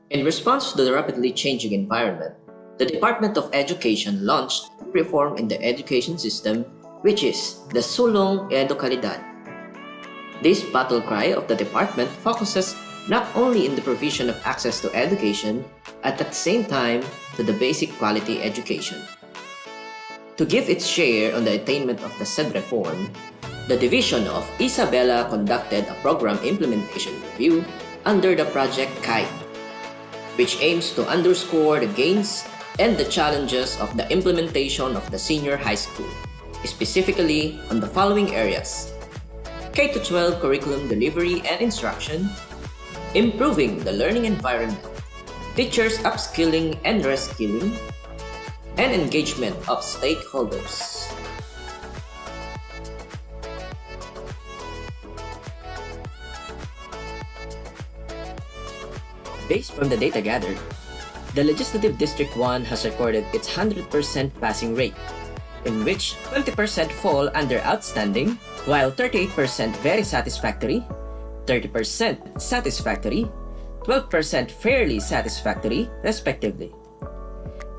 In response to the rapidly changing environment, the Department of Education launched a reform in the education system, which is the Sulong Edukalidad. This battle cry of the department focuses not only in the provision of access to education, at the same time to the basic quality education. To give its share on the attainment of the said reform, the division of Isabela conducted a program implementation review under the Project KITE, which aims to underscore the gains and the challenges of the implementation of the senior high school, specifically on the following areas: K-12 curriculum delivery and instruction, improving the learning environment, teachers upskilling and reskilling, and engagement of stakeholders. Based from the data gathered, the Legislative District 1 has recorded its 100% passing rate, in which 20% fall under outstanding, while 38% very satisfactory, 30% satisfactory, 12% fairly satisfactory, respectively.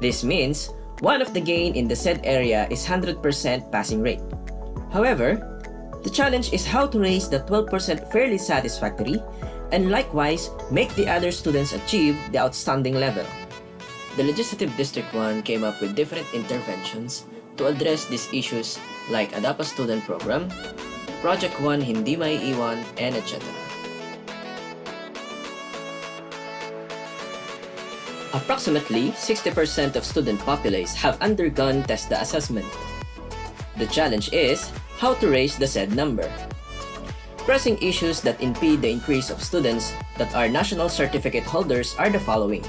This means one of the gain in the said area is 100% passing rate. However, the challenge is how to raise the 12% fairly satisfactory and likewise make the other students achieve the outstanding level. The Legislative District 1 came up with different interventions to address these issues like Adopt a Student Program, Project 1 Hindi Maiiwan, and etc. Approximately 60% of student populace have undergone test the assessment. The challenge is how to raise the said number. Pressing issues that impede the increase of students that are national certificate holders are the following: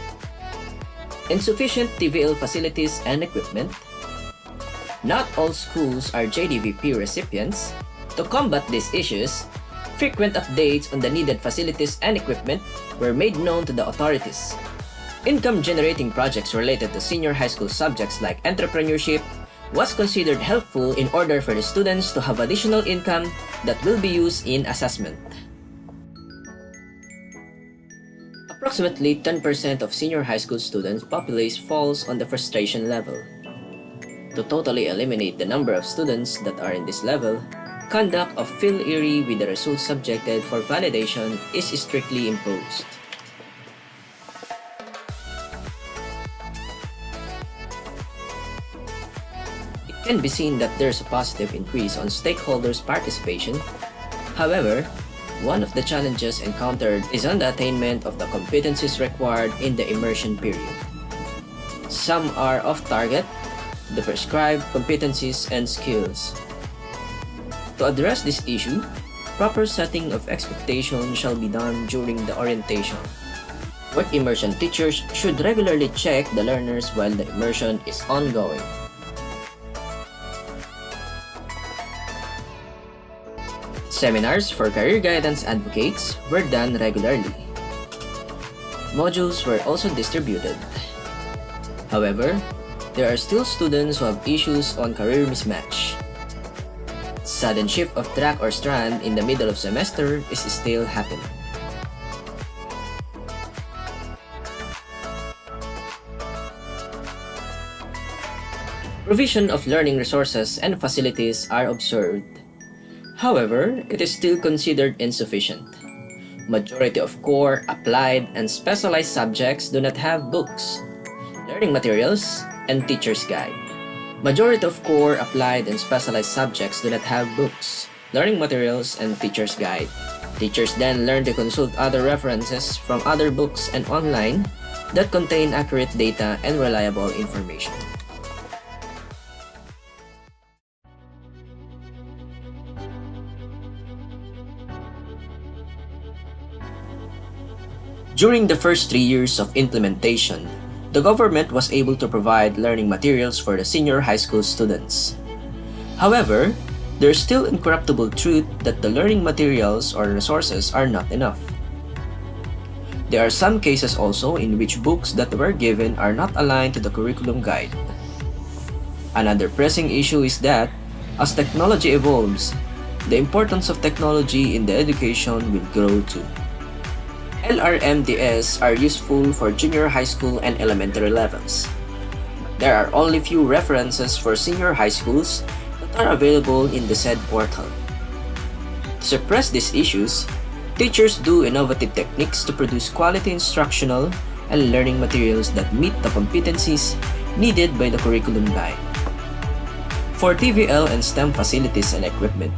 insufficient TVL facilities and equipment. Not all schools are JDVP recipients. To combat these issues, frequent updates on the needed facilities and equipment were made known to the authorities. Income-generating projects related to senior high school subjects like entrepreneurship was considered helpful in order for the students to have additional income that will be used in assessment. Approximately 10% of senior high school students' populace falls on the frustration level. To totally eliminate the number of students that are in this level, conduct of field ERI with the results subjected for validation is strictly imposed. It can be seen that there's a positive increase on stakeholders' participation. However, one of the challenges encountered is on the attainment of the competencies required in the immersion period. Some are off target, the prescribed competencies and skills. To address this issue, proper setting of expectation shall be done during the orientation. Work immersion teachers should regularly check the learners while the immersion is ongoing. Seminars for career guidance advocates were done regularly. Modules were also distributed. However, there are still students who have issues on career mismatch. Sudden shift of track or strand in the middle of semester is still happening. Provision of learning resources and facilities are observed. However, it is still considered insufficient. Majority of core, applied, and specialized subjects do not have books, learning materials, and teacher's guide. Majority of core, applied, and specialized subjects do not have books, learning materials, and teacher's guide. Teachers then learn to consult other references from other books and online that contain accurate data and reliable information. During the first 3 years of implementation, the government was able to provide learning materials for the senior high school students. However, there is still incorruptible truth that the learning materials or resources are not enough. There are some cases also in which books that were given are not aligned to the curriculum guide. Another pressing issue is that, as technology evolves, the importance of technology in the education will grow too. LRMDS are useful for junior high school and elementary levels. There are only few references for senior high schools that are available in the said portal. To suppress these issues, teachers do innovative techniques to produce quality instructional and learning materials that meet the competencies needed by the curriculum guide. For TVL and STEM facilities and equipment,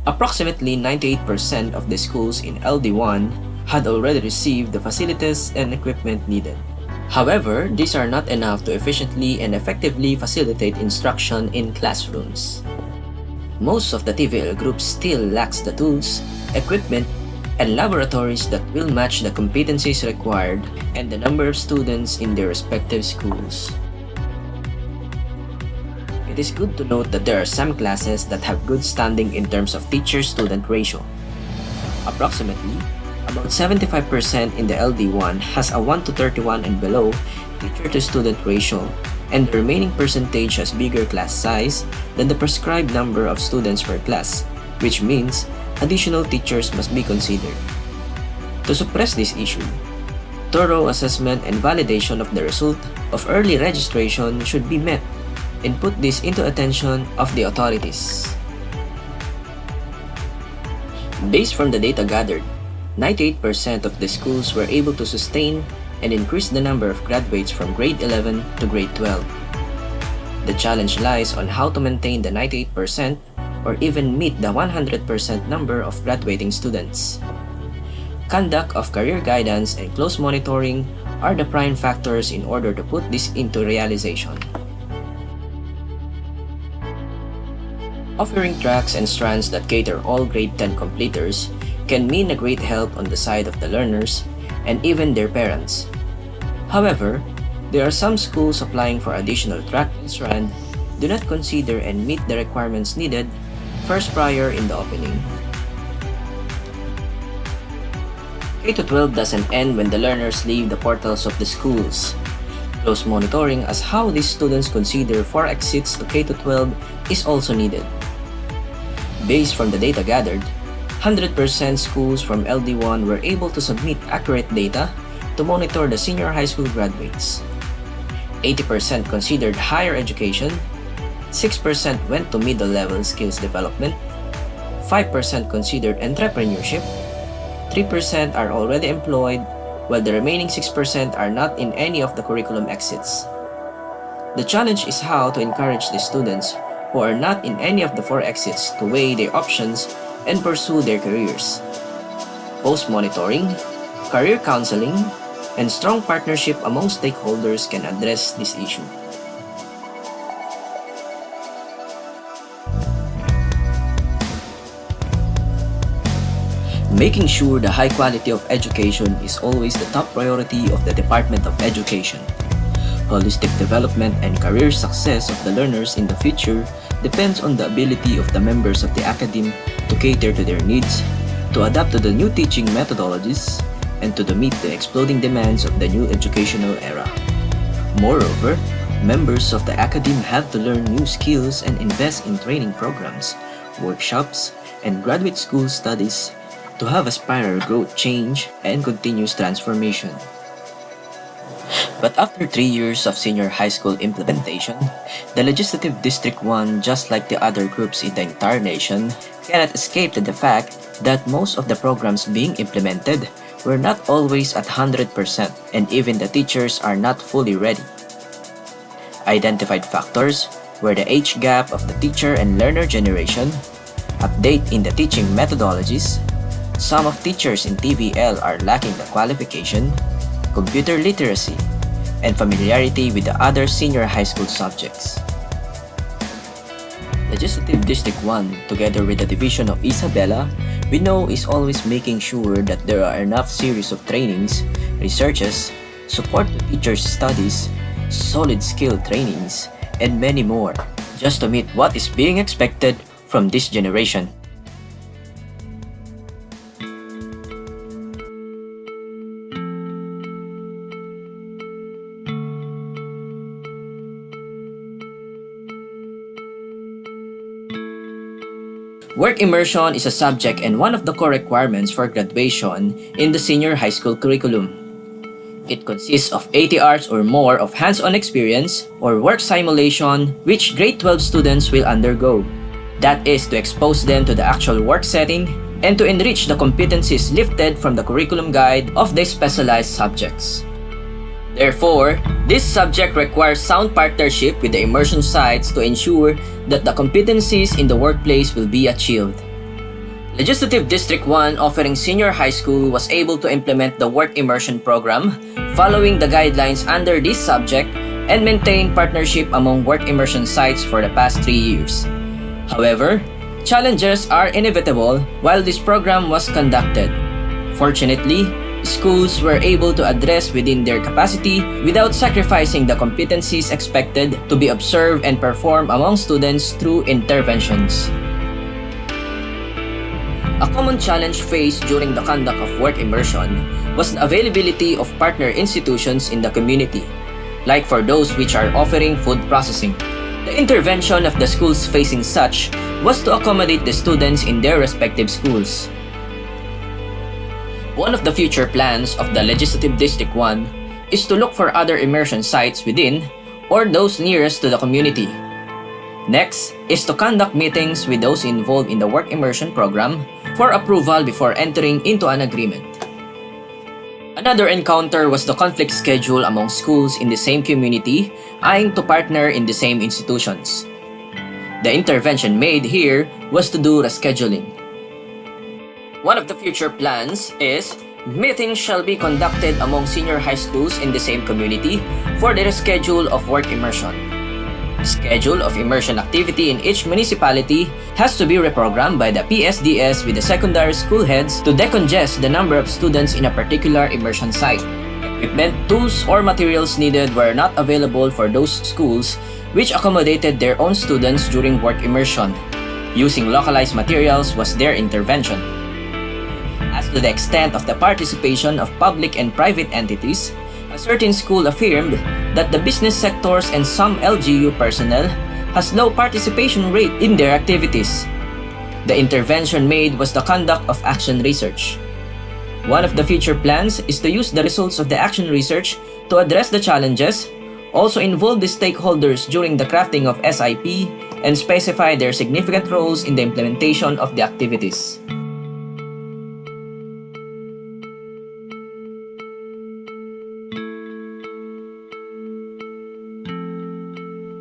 approximately 98% of the schools in LD1 had already received the facilities and equipment needed. However, these are not enough to efficiently and effectively facilitate instruction in classrooms. Most of the TVL groups still lacks the tools, equipment, and laboratories that will match the competencies required and the number of students in their respective schools. It is good to note that there are some classes that have good standing in terms of teacher-student ratio. Approximately, about 75% in the LD1 has a 1 to 31 and below teacher-to-student ratio, and the remaining percentage has bigger class size than the prescribed number of students per class, which means additional teachers must be considered. To suppress this issue, thorough assessment and validation of the result of early registration should be met and put this into attention of the authorities. Based from the data gathered, 98% of the schools were able to sustain and increase the number of graduates from grade 11 to grade 12. The challenge lies on how to maintain the 98% or even meet the 100% number of graduating students. Conduct of career guidance and close monitoring are the prime factors in order to put this into realization. Offering tracks and strands that cater all grade 10 completers can mean a great help on the side of the learners and even their parents. However, there are some schools applying for additional track and strand do not consider and meet the requirements needed first prior in the opening. K-12 doesn't end when the learners leave the portals of the schools. Close monitoring as how these students consider for exits to K-12 is also needed. Based from the data gathered, 100% schools from LD1 were able to submit accurate data to monitor the senior high school graduates. 80% considered higher education, 6% went to middle-level skills development, 5% considered entrepreneurship, 3% are already employed, while the remaining 6% are not in any of the curriculum exits. The challenge is how to encourage the students who are not in any of the 4 exits to weigh their options and pursue their careers. Post-monitoring, career counseling, and strong partnership among stakeholders can address this issue. Making sure the high quality of education is always the top priority of the Department of Education. Holistic development and career success of the learners in the future depends on the ability of the members of the academe to cater to their needs, to adapt to the new teaching methodologies, and to meet the exploding demands of the new educational era. Moreover, members of the academe have to learn new skills and invest in training programs, workshops, and graduate school studies to have a spiral growth change and continuous transformation. But after 3 years of senior high school implementation, the Legislative District 1, just like the other groups in the entire nation, cannot escape to the fact that most of the programs being implemented were not always at 100% and even the teachers are not fully ready. Identified factors were the age gap of the teacher and learner generation, update in the teaching methodologies, some of teachers in TVL are lacking the qualification, computer literacy, and familiarity with the other senior high school subjects. Legislative District 1, together with the Division of Isabela, we know is always making sure that there are enough series of trainings, researches, support to teachers' studies, solid skill trainings, and many more, just to meet what is being expected from this generation. Work immersion is a subject and one of the core requirements for graduation in the senior high school curriculum. It consists of 80 hours or more of hands-on experience or work simulation which grade 12 students will undergo. That is to expose them to the actual work setting and to enrich the competencies lifted from the curriculum guide of the specialized subjects. Therefore, this subject requires sound partnership with the immersion sites to ensure that the competencies in the workplace will be achieved. Legislative District 1 offering senior high school was able to implement the work immersion program following the guidelines under this subject and maintain partnership among work immersion sites for the past 3 years. However, challenges are inevitable while this program was conducted. Fortunately, schools were able to address within their capacity without sacrificing the competencies expected to be observed and performed among students through interventions. A common challenge faced during the conduct of work immersion was the availability of partner institutions in the community, like for those which are offering food processing. The intervention of the schools facing such was to accommodate the students in their respective schools. One of the future plans of the Legislative District 1 is to look for other immersion sites within or those nearest to the community. Next is to conduct meetings with those involved in the work immersion program for approval before entering into an agreement. Another encounter was the conflict schedule among schools in the same community eyeing to partner in the same institutions. The intervention made here was to do rescheduling. One of the future plans is meetings shall be conducted among senior high schools in the same community for the reschedule of work immersion. Schedule of immersion activity in each municipality has to be reprogrammed by the PSDS with the secondary school heads to decongest the number of students in a particular immersion site. Equipment, tools, or materials needed were not available for those schools which accommodated their own students during work immersion. Using localized materials was their intervention. As to the extent of the participation of public and private entities, a certain school affirmed that the business sectors and some LGU personnel has low participation rate in their activities. The intervention made was the conduct of action research. One of the future plans is to use the results of the action research to address the challenges, also involve the stakeholders during the crafting of SIP, and specify their significant roles in the implementation of the activities.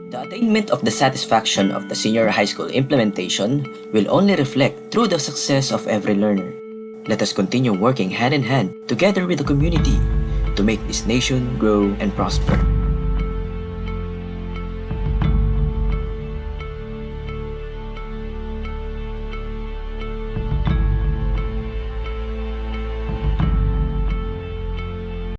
The attainment of the satisfaction of the senior high school implementation will only reflect through the success of every learner. Let us continue working hand in hand together with the community to make this nation grow and prosper.